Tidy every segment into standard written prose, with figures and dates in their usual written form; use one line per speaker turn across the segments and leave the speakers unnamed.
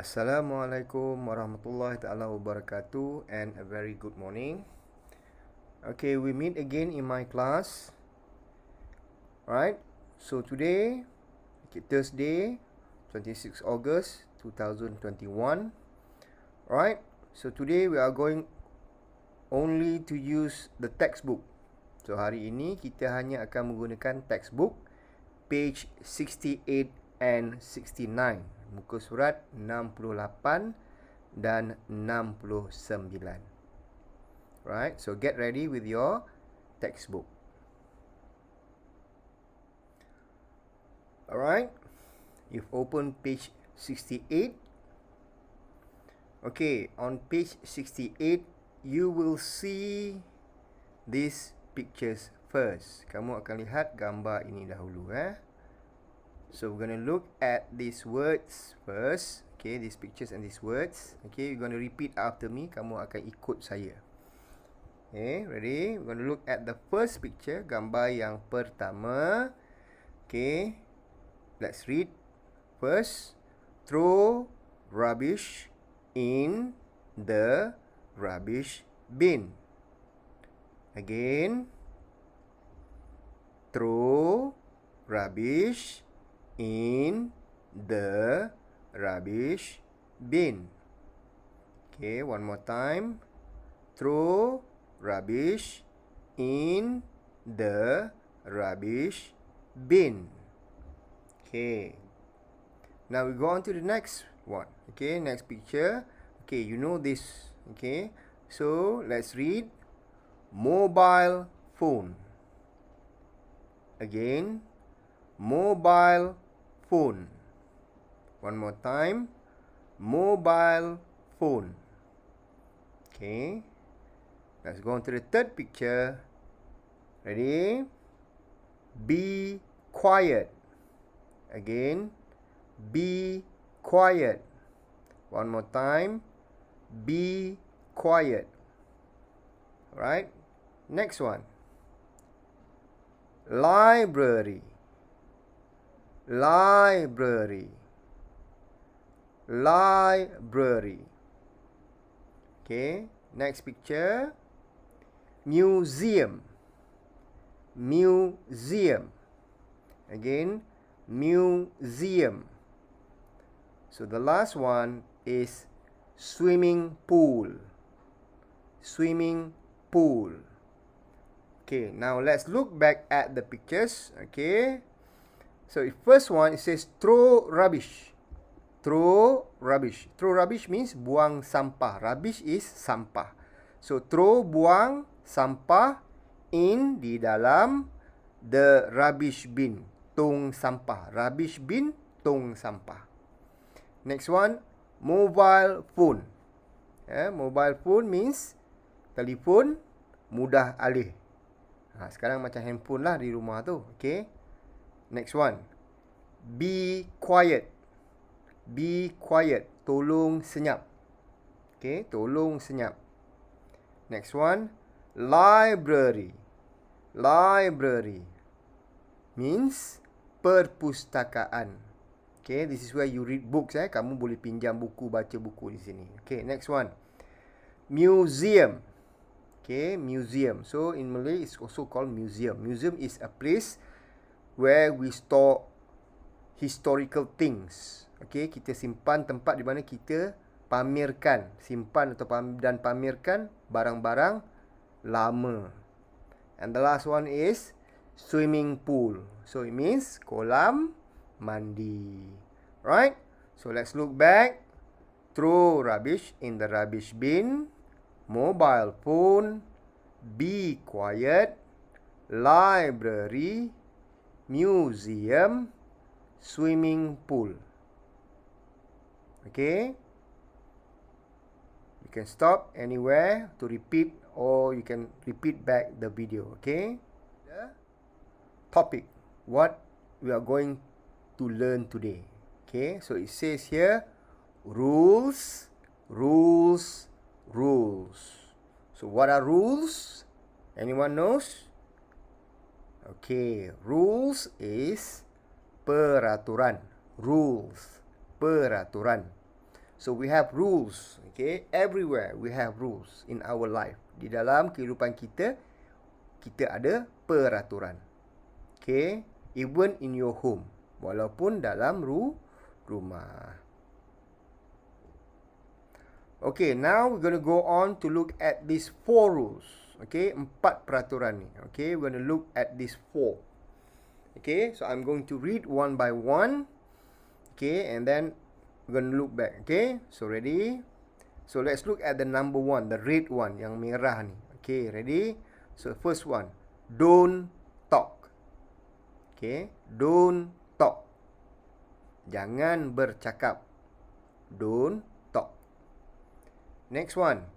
Assalamualaikum warahmatullahi taala wabarakatuh and a very good morning. Okay, we meet again in my class. Alright, so today, Thursday, 26 August 2021. Alright, so today we are going only to use the textbook. So hari ini kita hanya akan menggunakan textbook page 68 and 69, muka surat 68 dan 69. Right, so get ready with your textbook. Alright, you've opened page 68. Okay, on page 68 you will see these pictures first. Kamu akan lihat gambar ini dahulu. So we're going to look at these words first. Okay, these pictures and these words. Okay, you're going to repeat after me. Kamu akan ikut saya. Okay, ready? We're going to look at the first picture. Gambar yang pertama. Okay, let's read. First, throw rubbish in the rubbish bin. Again, throw rubbish in the rubbish bin. Okay, one more time. Throw rubbish in the rubbish bin. Okay. Now we go on to the next one. Okay, next picture. Okay, you know this. Okay, so let's read. Mobile phone. Again, mobile phone. One more time. Mobile phone. Okay. Let's go on to the third picture. Ready? Be quiet. Again, be quiet. One more time. Be quiet. Alright. Next one. Library. Library. Library. Okay. Next picture. Museum. Museum. Again, museum. So the last one is swimming pool. Swimming pool. Okay, now let's look back at the pictures. Okay. So the first one, it says throw rubbish. Throw rubbish. Throw rubbish means buang sampah. Rubbish is sampah. So throw, buang sampah in, di dalam, the rubbish bin. Tong sampah. Rubbish bin, tong sampah. Next one, mobile phone. Mobile phone means telefon mudah alih. Sekarang macam handphone lah di rumah tu. Okay. Next one. Be quiet. Be quiet. Tolong senyap. Okay. Tolong senyap. Next one. Library. Library means perpustakaan. Okay. This is where you read books. Kamu boleh pinjam buku, baca buku di sini. Okay. Next one. Museum. Okay, museum. So in Malay, it's also called museum. Museum is a place where we store historical things. Okay, kita simpan, tempat di mana kita pamerkan, simpan atau dan pamerkan barang-barang lama. And the last one is swimming pool. So it means kolam mandi. Right? So let's look back. Throw rubbish in the rubbish bin. Mobile phone, be quiet, library, museum, swimming pool. Okay? You can stop anywhere to repeat, or you can repeat back the video. Okay? The topic, what we are going to learn today. Okay? So it says here, rules, rules, rules. So what are rules? Anyone knows? Okay, rules is peraturan. Rules, peraturan. So we have rules. Okay, everywhere we have rules in our life. Di dalam kehidupan kita, kita ada peraturan. Okay, even in your home, walaupun dalam rumah. Okay, now we're going to go on to look at these 4 rules. Okay, 4 peraturan ni. Okay, we're going to look at these 4. Okay, so I'm going to read one by one. Okay, and then we're going to look back. Okay, so ready? So let's look at the number 1, the red one, yang merah ni. Okay, ready? So first one, don't talk. Okay, don't talk. Jangan bercakap. Don't talk. Next one,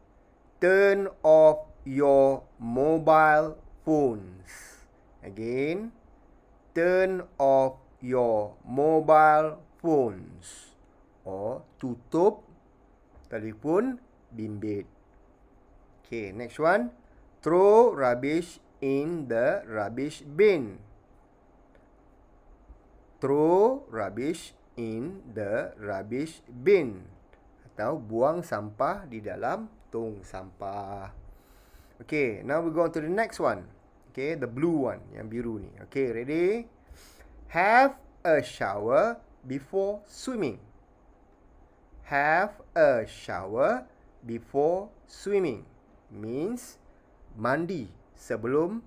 turn off your mobile phones. Again, turn off your mobile phones. Or tutup telefon bimbit. Okay, next one, throw rubbish in the rubbish bin. Throw rubbish in the rubbish bin. Atau buang sampah di dalam tong sampah. Okay, now we go on to the next one. Okay, the blue one, yang biru ni. Okay, ready? Have a shower before swimming. Have a shower before swimming. Means mandi sebelum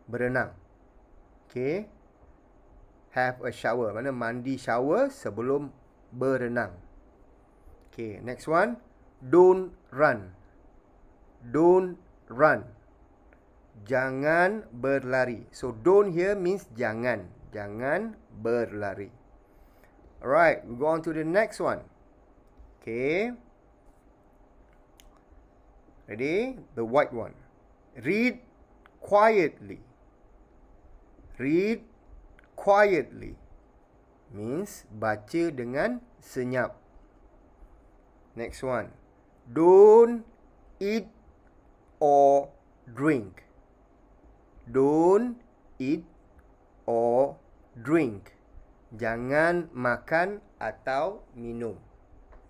berenang. Okay. Have a shower. Mana mandi shower sebelum berenang. Okay, next one. Don't run. Don't run. Jangan berlari. So don't here means jangan. Jangan berlari. Alright, we go on to the next one. Okay. Ready? The white one. Read quietly. Read quietly. Means baca dengan senyap. Next one. Don't eat or drink. Don't eat or drink. Jangan makan atau minum.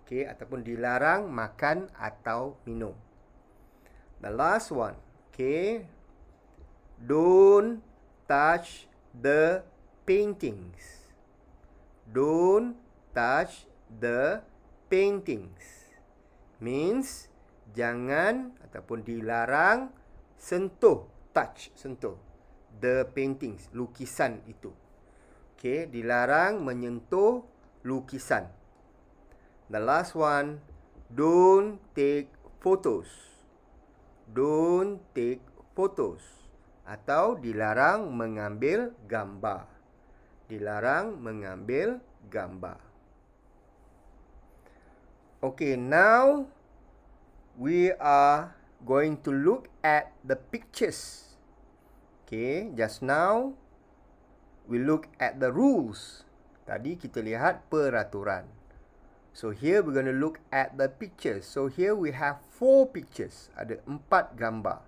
Okay, ataupun dilarang makan atau minum. The last one. Okay. Don't touch the paintings. Don't touch the paintings. Means jangan ataupun dilarang sentuh, touch, sentuh the paintings, lukisan itu. Okay, dilarang menyentuh lukisan. The last one, don't take photos. Don't take photos. Atau dilarang mengambil gambar. Dilarang mengambil gambar. Okay, now we are going to look at the pictures. Okay, just now we look at the rules. Tadi kita lihat peraturan. So here we're going to look at the pictures. So here we have 4 pictures. Ada 4 gambar.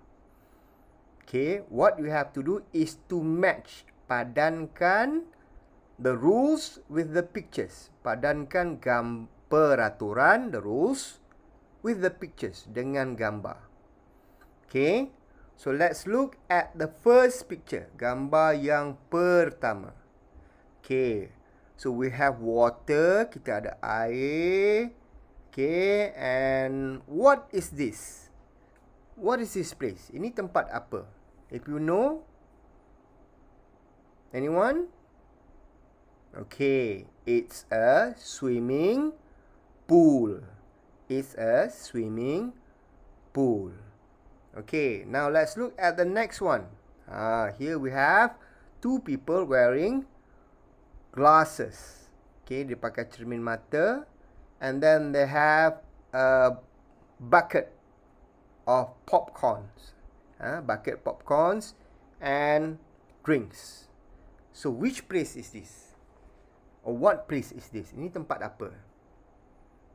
Okay, what we have to do is to match. Padankan the rules with the pictures. Padankan peraturan, the rules, with the pictures, dengan gambar. Okay, so let's look at the first picture. Gambar yang pertama. Okay, so we have water. Kita ada air. Okay, and what is this? What is this place? Ini tempat apa? If you know, anyone? Okay, it's a swimming pool. It's a swimming pool. Okay, now let's look at the next one. Here we have 2 people wearing glasses. Okay, dia pakai cermin mata. And then they have a bucket of popcorns. Bucket popcorns and drinks. So which place is this? Or what place is this? Ini tempat apa?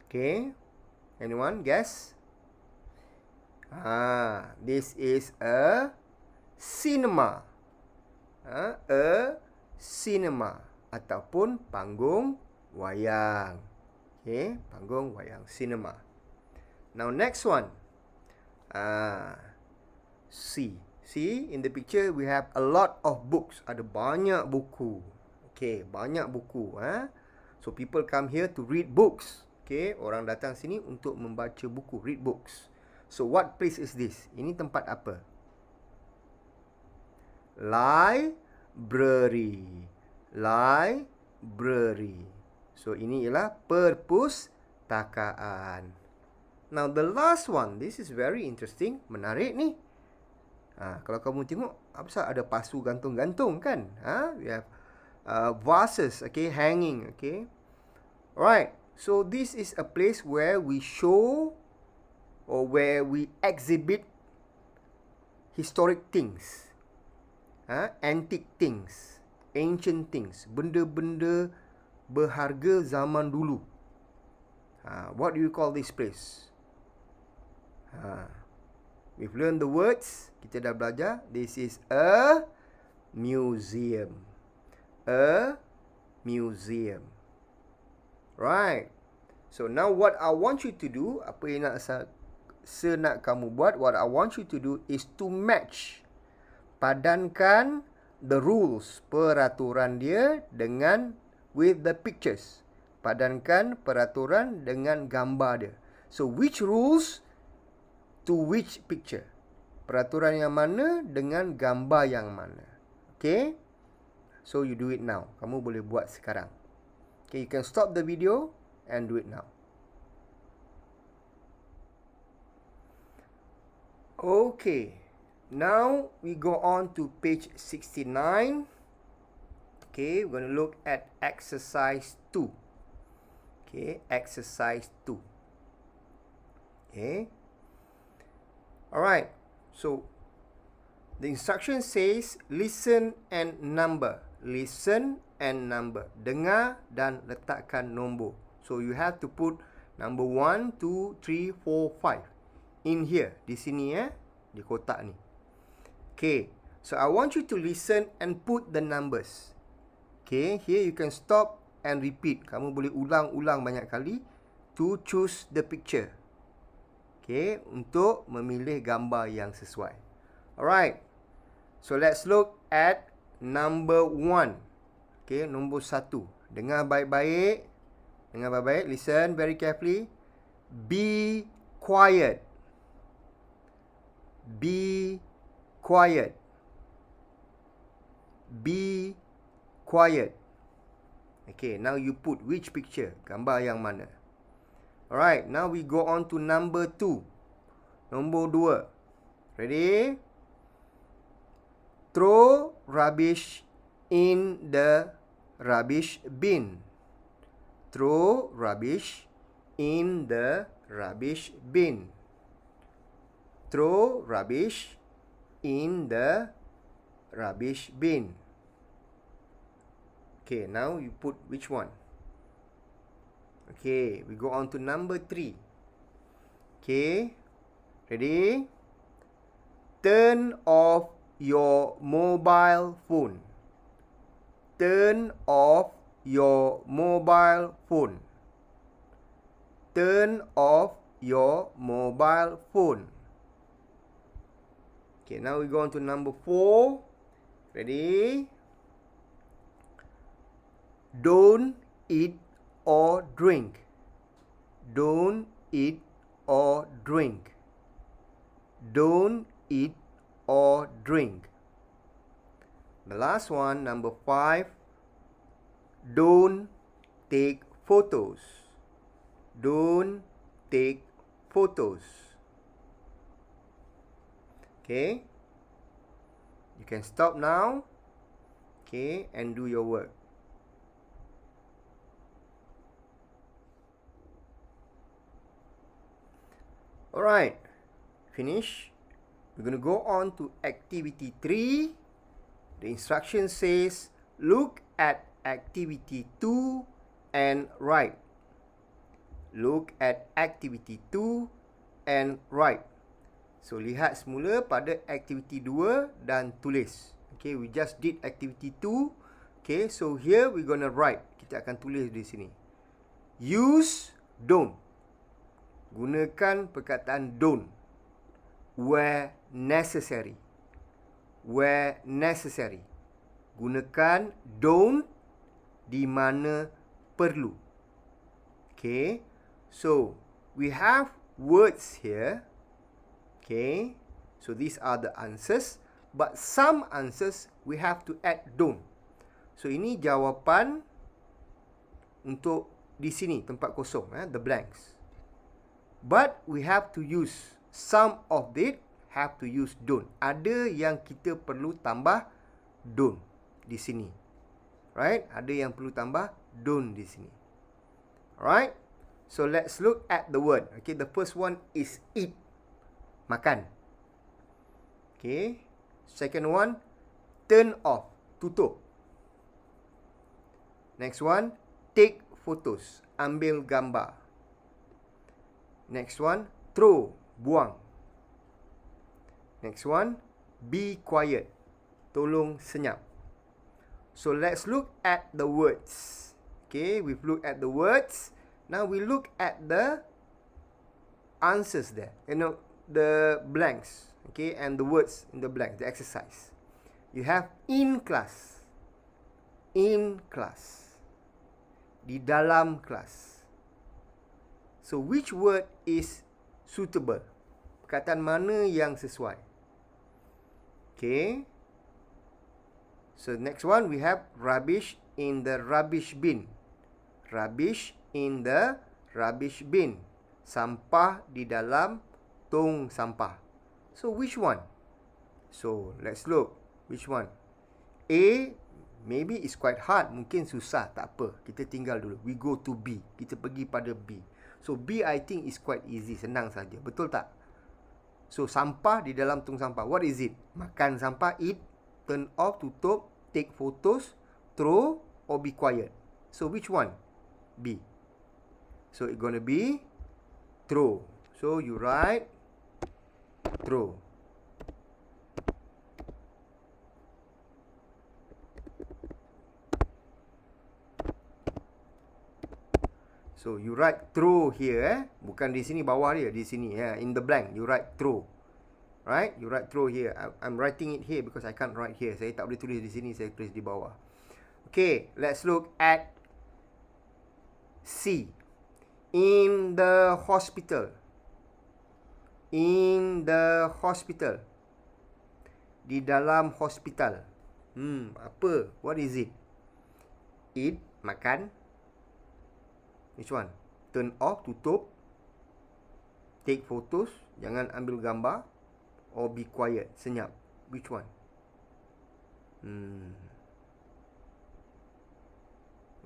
Okay, anyone guess? This is a cinema. A cinema ataupun panggung wayang. Okay, panggung wayang sinema. Now next one. See, in the picture we have a lot of books. Ada banyak buku. Okay, banyak buku. So people come here to read books. Okay, orang datang sini untuk membaca buku, read books. So what place is this? Ini tempat apa? Library. Library. So ini ialah perpustakaan. Now the last one, this is very interesting, menarik ni. Kalau kamu tengok, apa pasal ada pasu gantung-gantung kan? We have vases, okay, hanging, okay. Alright, so this is a place where we show or where we exhibit historic things, antique things, ancient things, benda-benda berharga zaman dulu. What do you call this place? We've learned the words. Kita dah belajar. This is a museum. A museum. Right. So now what I want you to do, apa yang nak kamu buat, what I want you to do is to match. Padankan the rules, peraturan dia dengan with the pictures. Padankan peraturan dengan gambar dia. So which rules to which picture? Peraturan yang mana dengan gambar yang mana? Okay? So you do it now. Kamu boleh buat sekarang. Okay, you can stop the video and do it now. Okay. Now we go on to page 69. Okay, we're going to look at exercise 2. Okay, exercise 2. Okay. Alright, so the instruction says listen and number. Listen and number. Dengar dan letakkan nombor. So you have to put number 1, 2, 3, 4, 5 in here. Di sini di kotak ni. Okay, so I want you to listen and put the numbers. Okay, here you can stop and repeat. Kamu boleh ulang-ulang banyak kali to choose the picture. Okay, untuk memilih gambar yang sesuai. Alright. So let's look at number 1. Okay, nombor 1. Dengar baik-baik. Dengar baik-baik. Listen very carefully. Be quiet. Be quiet. Be quiet. Okay, now you put which picture? Gambar yang mana? Alright, now we go on to number 2. Nombor 2. Ready? Throw rubbish in the rubbish bin. Throw rubbish in the rubbish bin. Throw rubbish in the rubbish bin. Okay, now you put which one? Okay, we go on to number 3. Okay, ready? Turn off your mobile phone. Turn off your mobile phone. Turn off your mobile phone. Okay, now we go on to number 4. Ready? Don't eat or drink. Don't eat or drink. Don't eat or drink. The last one, number 5. Don't take photos. Don't take photos. Okay? You can stop now. Okay, and do your work. Alright, finish. We're going to go on to activity 3. The instruction says, look at activity 2 and write. Look at activity 2 and write. So, lihat semula pada activity 2 dan tulis. Okay, we just did activity 2. Okay, so here we're going to write. Kita akan tulis di sini. Use Don't. Gunakan perkataan don't. Where necessary. Where necessary. Gunakan don't di mana perlu. Okay. So, we have words here. Okay. So, these are the answers. But some answers, we have to add don't. So, ini jawapan untuk di sini, tempat kosong, the blanks. But we have to use, some of it have to use don't. Ada yang kita perlu tambah don't di sini. Right? Ada yang perlu tambah don't di sini. Alright? So, let's look at the word. Okay, the first one is eat. Makan. Okay. Second one, turn off. Tutup. Next one, take photos. Ambil gambar. Next one, throw. Buang. Next one, be quiet. Tolong senyap. So, let's look at the words. Okay, we've looked at the words. Now, we look at the answers there. The blanks. Okay, and the words in the blank, the exercise. You have in class. In class. Di dalam kelas. So, which word is suitable? Perkataan mana yang sesuai? Okay. So, next one, we have rubbish in the rubbish bin. Rubbish in the rubbish bin. Sampah di dalam tong sampah. So, which one? So, let's look. Which one? A, maybe it's quite hard. Mungkin susah, tak apa. Kita tinggal dulu. We go to B. Kita pergi pada B. So, B I think is quite easy. Senang saja. Betul tak? So, sampah di dalam tong sampah. What is it? Makan sampah, eat, turn off, tutup, take photos, throw, or be quiet. So, which one? B. So, it's gonna be throw. So, you write throw. So, you write throw here. Bukan di sini bawah dia. Di sini. In the blank. You write throw. Right? You write throw here. I'm writing it here because I can't write here. Saya tak boleh tulis di sini. Saya tulis di bawah. Okay. Let's look at C. In the hospital. In the hospital. Di dalam hospital. Apa? What is it? Eat, makan. Which one? Turn off, tutup. Take photos, jangan ambil gambar. Or be quiet, senyap. Which one?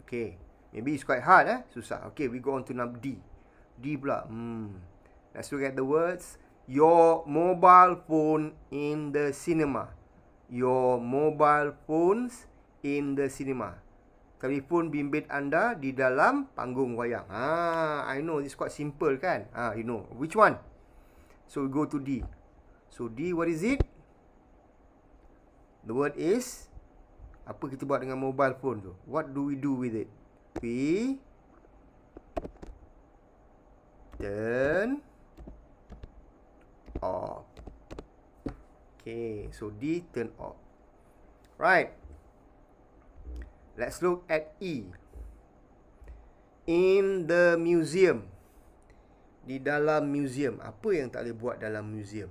Okay. Maybe it's quite hard, susah. Okay, we go on to number D. D pula. Let's look at the words. Your mobile phone in the cinema. Your mobile phones in the cinema. Telefon bimbit anda di dalam panggung wayang. I know it's quite simple kan? You know. Which one? So we go to D. So D, what is it? The word is, apa kita buat dengan mobile phone tu? What do we do with it? We turn off. Okay, so D, turn off. Right. Let's look at E. In the museum. Di dalam museum. Apa yang tak boleh buat dalam museum?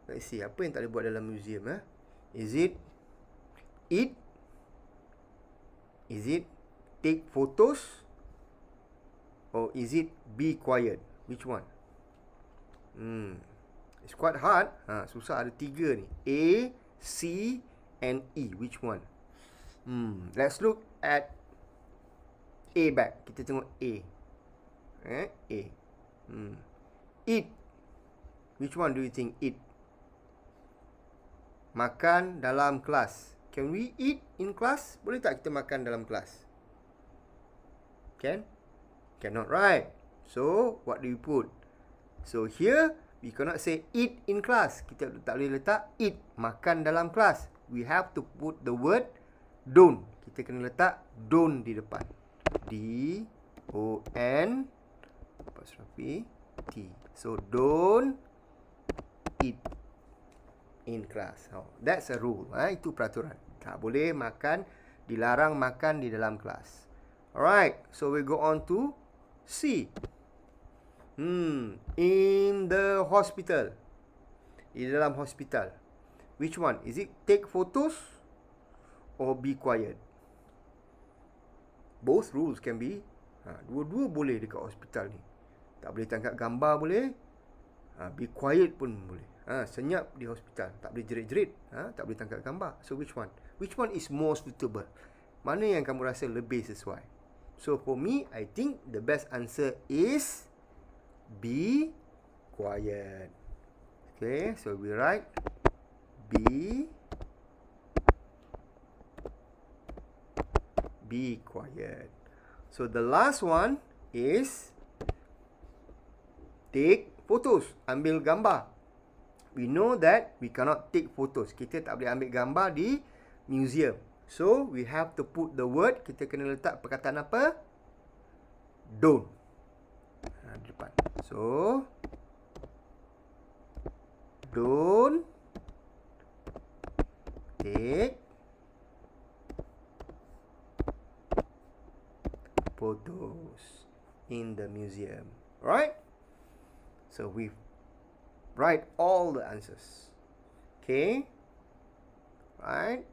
Let's see. Apa yang tak boleh buat dalam museum? Is it eat? Is it take photos? Or is it be quiet? Which one? It's quite hard. Susah, ada 3 ni. A, C and E. Which one? Let's look at A back. Kita tengok A. A. Eat. Which one do you think eat? Makan dalam kelas. Can we eat in class? Boleh tak kita makan dalam kelas? Can? Cannot, right? So, what do you put? So, here, we cannot say eat in class. Kita tak boleh letak eat, makan dalam kelas. We have to put the word don't. Kita kena letak don't di depan. D, O-N apostrophe T. So don't eat in class. That's a rule. Itu peraturan. Tak boleh makan, dilarang makan di dalam kelas. Alright, so we go on to C. In the hospital. Di dalam hospital. Which one? Is it take photos or be quiet? Both rules can be. Dua-dua boleh dekat hospital ni. Tak boleh tangkap gambar boleh. Be quiet pun boleh. Senyap di hospital. Tak boleh jerit-jerit. Tak boleh tangkap gambar. So which one? Which one is more suitable? Mana yang kamu rasa lebih sesuai? So for me, I think the best answer is be quiet. Okay, so we write be quiet. So the last one is take photos. Ambil gambar. We know that we cannot take photos. Kita tak boleh ambil gambar di museum. So we have to put the word. Kita kena letak perkataan apa? Don't. Di depan. So don't take photos in the museum. Right? So we write all the answers. Okay? Right?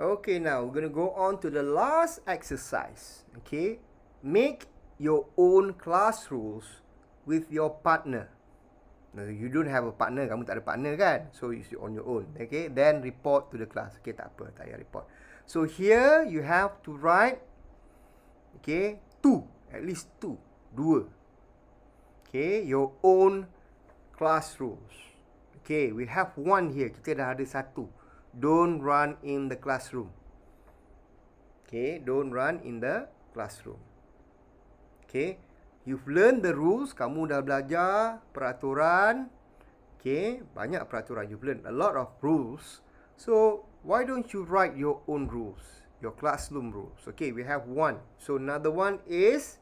Okay, now we're going to go on to the last exercise. Okay? Make your own class rules with your partner. Now, you don't have a partner, kamu tak ada partner kan? So, it's on your own. Okay? Then, report to the class. Okay, tak apa, tak payah report. So, here, you have to write, okay, at least two. Okay, your own class rules. Okay, we have one here. Kita dah ada satu. Don't run in the classroom. Okay, don't run in the classroom. Okay, you've learned the rules. Kamu dah belajar peraturan. Okay, banyak peraturan. You've learned a lot of rules. So, why don't you write your own rules? Your classroom rules. Okay, we have one. So, another one is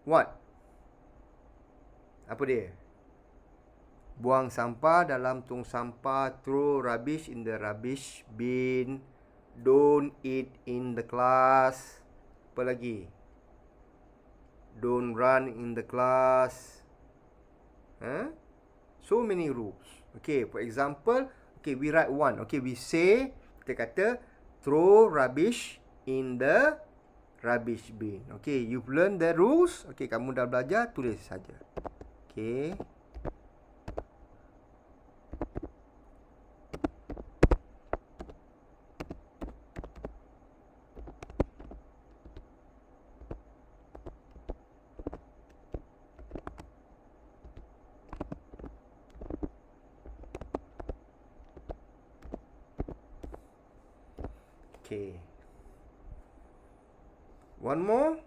what? Apa dia? Buang sampah dalam tong sampah. Throw rubbish in the rubbish bin. Don't eat in the class. Apa lagi? Don't run in the class. So many rules. Okay, for example, okay, we write one. Okay, we say, kita kata, throw rubbish in the rubbish bin. Okay, you've learned the rules. Okay, kamu dah belajar, tulis saja. Okay. Okay. One more.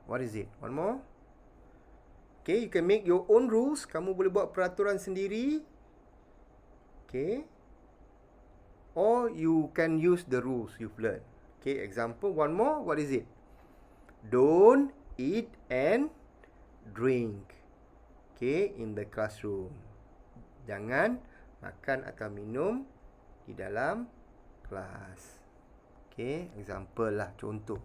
What is it? One more. Okay, you can make your own rules. Kamu boleh buat peraturan sendiri. Okay. Or you can use the rules you've learned. Okay, example, one more. What is it? Don't eat and drink. Okay, in the classroom. Jangan makan atau minum di dalam kelas. Okay, example lah, contoh.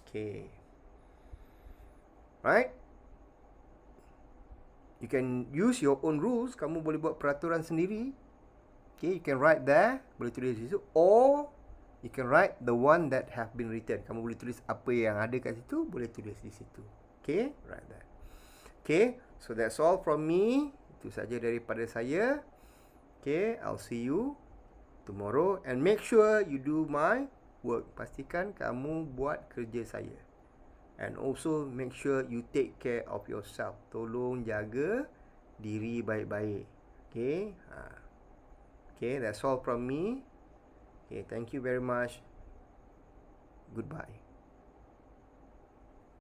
Okay. Right? You can use your own rules. Kamu boleh buat peraturan sendiri. Okay, you can write there. Boleh tulis di situ. Or you can write the one that have been written. Kamu boleh tulis apa yang ada kat situ. Boleh tulis di situ. Okay, write there. Okay, so that's all from me. Itu saja daripada saya. Okay, I'll see you tomorrow. And make sure you do my work. Pastikan kamu buat kerja saya. And also make sure you take care of yourself. Tolong jaga diri baik-baik. Okay. Okay, that's all from me. Okay, thank you very much. Goodbye.